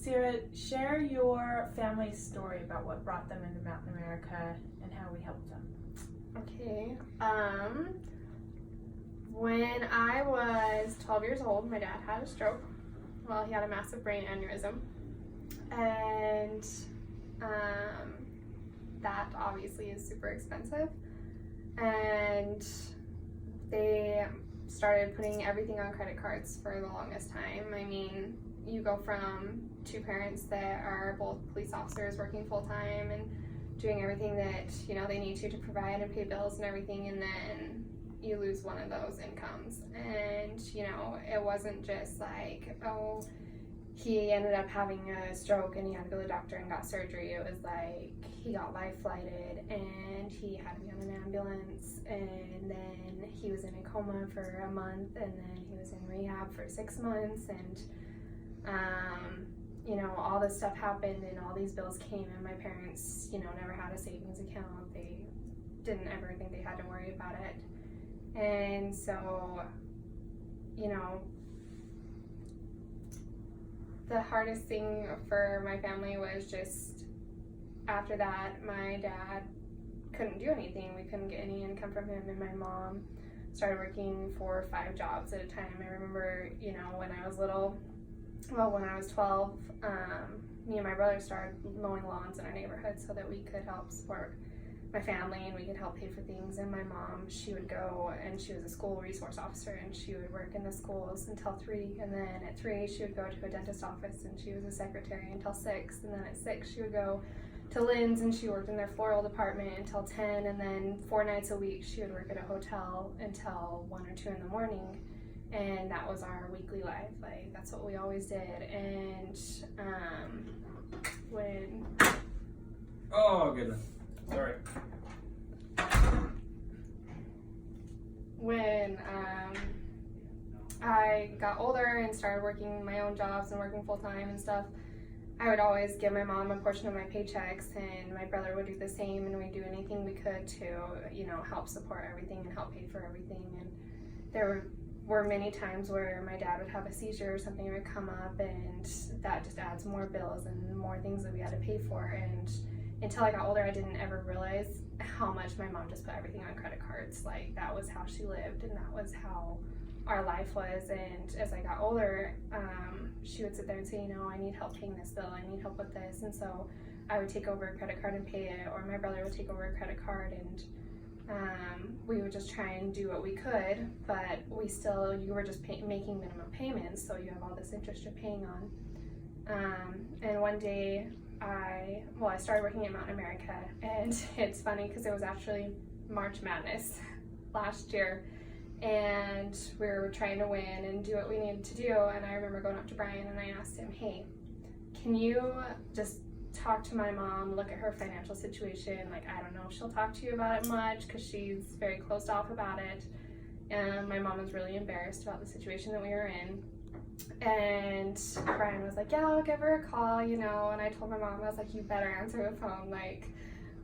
Ciera, share your family's story about what brought them into Mountain America and how we helped them. Okay. When I was 12 years old, my dad had a stroke. Well, he had a massive brain aneurysm. And that obviously is super expensive. And they started putting everything on credit cards for the longest time. I mean, you go from two parents that are both police officers working full-time and doing everything that, you know, they need to provide and pay bills and everything, and then you lose one of those incomes. And, you know, it wasn't just like, oh, he ended up having a stroke and he had to go to the doctor and got surgery. It was like he got life flighted and he had to be on an ambulance, and then he was in a coma for a month, and then he was in rehab for 6 months, and you know, all this stuff happened and all these bills came, and my parents, you know, never had a savings account. They didn't ever think they had to worry about it. And so, you know, the hardest thing for my family was just after that, my dad couldn't do anything. We couldn't get any income from him, and my mom started working 4 or 5 jobs at a time. I remember, you know, when I was little, well, when I was 12, me and my brother started mowing lawns in our neighborhood so that we could help support my family and we could help pay for things. And my mom, she would go, and she was a school resource officer, and she would work in the schools until 3, and then at 3 she would go to a dentist office and she was a secretary until 6, and then at 6 she would go to Lynn's and she worked in their floral department until 10, and then 4 nights a week she would work at a hotel until 1 or 2 in the morning. And that was our weekly life. Like, that's what we always did. And when Oh goodness, sorry. When I got older and started working my own jobs and working full time and stuff, I would always give my mom a portion of my paychecks, and my brother would do the same, and we'd do anything we could to, you know, help support everything and help pay for everything. And there were many times where my dad would have a seizure or something would come up, and that just adds more bills and more things that we had to pay for. And until I got older, I didn't ever realize how much my mom just put everything on credit cards. Like, that was how she lived, and that was how our life was. And as I got older, she would sit there and say, you know, I need help paying this bill, I need help with this. And so I would take over a credit card and pay it, or my brother would take over a credit card, and we would just try and do what we could, but you were just making minimum payments, so you have all this interest you're paying on. And one day, I started working at Mountain America, and it's funny because it was actually March Madness last year, and we were trying to win and do what we needed to do. And I remember going up to Brian and I asked him, hey, can you just talk to my mom, look at her financial situation? Like, I don't know if she'll talk to you about it much because she's very closed off about it. And my mom was really embarrassed about the situation that we were in. And Brian was like, yeah, I'll give her a call, you know. And I told my mom, I was like, you better answer the phone. Like,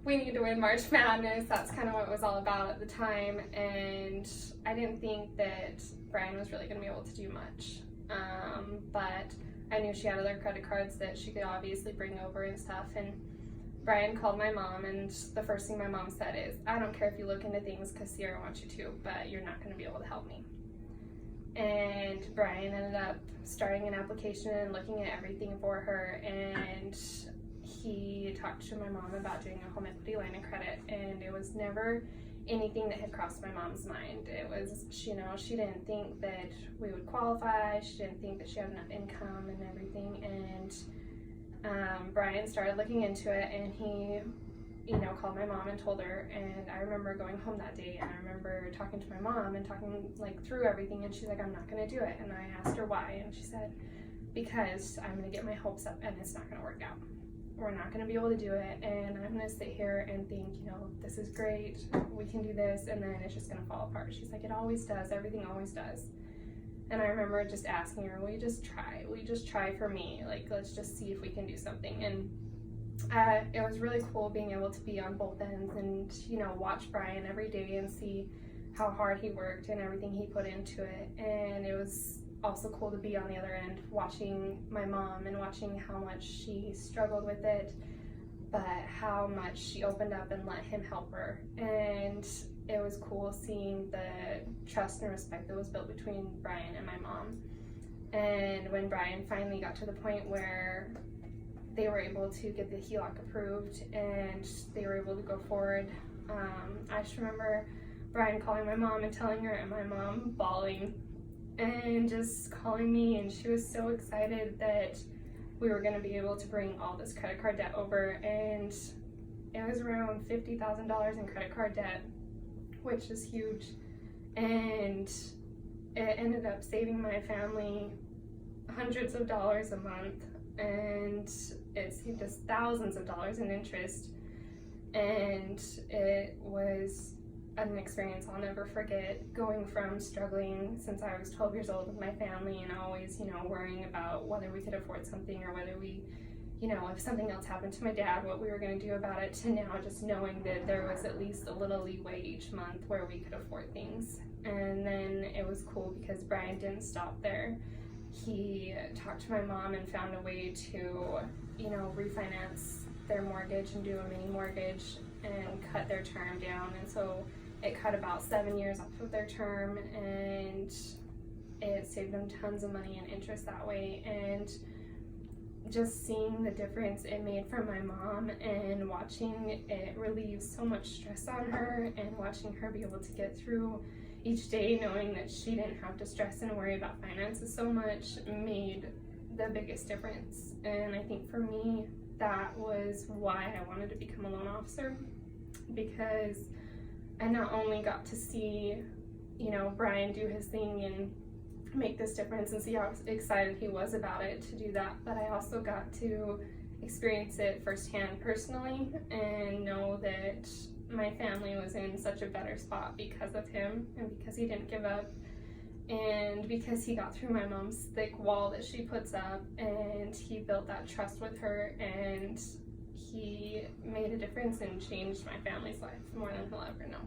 we need to win March Madness. That's kind of what it was all about at the time. And I didn't think that Brian was really going to be able to do much. But I knew she had other credit cards that she could obviously bring over and stuff. And Brian called my mom, and the first thing my mom said is, I don't care if you look into things because Ciera wants you to, but you're not going to be able to help me. And Brian ended up starting an application and looking at everything for her, and he talked to my mom about doing a home equity line of credit, and it was never anything that had crossed my mom's mind. It was, you know, she didn't think that we would qualify, she didn't think that she had enough income and everything. And Brian started looking into it, and he, you know, called my mom and told her. And I remember going home that day, and I remember talking to my mom and talking like through everything, and she's like, I'm not gonna do it. And I asked her why, and she said, because I'm gonna get my hopes up and it's not gonna work out. We're not going to be able to do it, and I'm going to sit here and think, you know, this is great, we can do this, and then it's just going to fall apart. She's like, it always does, everything always does. And I remember just asking her, will you just try? Will you just try for me? Like, let's just see if we can do something. And it was really cool being able to be on both ends and, you know, watch Brian every day and see how hard he worked and everything he put into it. And it was also cool to be on the other end, watching my mom and watching how much she struggled with it, but how much she opened up and let him help her. And it was cool seeing the trust and respect that was built between Brian and my mom. And when Brian finally got to the point where they were able to get the HELOC approved and they were able to go forward, I just remember Brian calling my mom and telling her, and my mom bawling and just calling me, and she was so excited that we were going to be able to bring all this credit card debt over. And it was around $50,000 in credit card debt, which is huge, and it ended up saving my family hundreds of dollars a month, and it saved us thousands of dollars in interest. And it was an experience I'll never forget, going from struggling since I was 12 years old with my family and always, worrying about whether we could afford something or whether we, if something else happened to my dad, what we were going to do about it, to now just knowing that there was at least a little leeway each month where we could afford things. And then it was cool because Brian didn't stop there. He talked to my mom and found a way to, refinance their mortgage and do a mini mortgage and cut their term down. And so it cut about 7 years off of their term, and it saved them tons of money in interest that way. And just seeing the difference it made for my mom and watching it relieve so much stress on her and watching her be able to get through each day knowing that she didn't have to stress and worry about finances so much made the biggest difference. And I think for me, that was why I wanted to become a loan officer, because I not only got to see, Brian do his thing and make this difference and see how excited he was about it to do that, but I also got to experience it firsthand personally and know that my family was in such a better spot because of him and because he didn't give up and because he got through my mom's thick wall that she puts up, and he built that trust with her, and he made a difference and changed my family's life more than he'll ever know.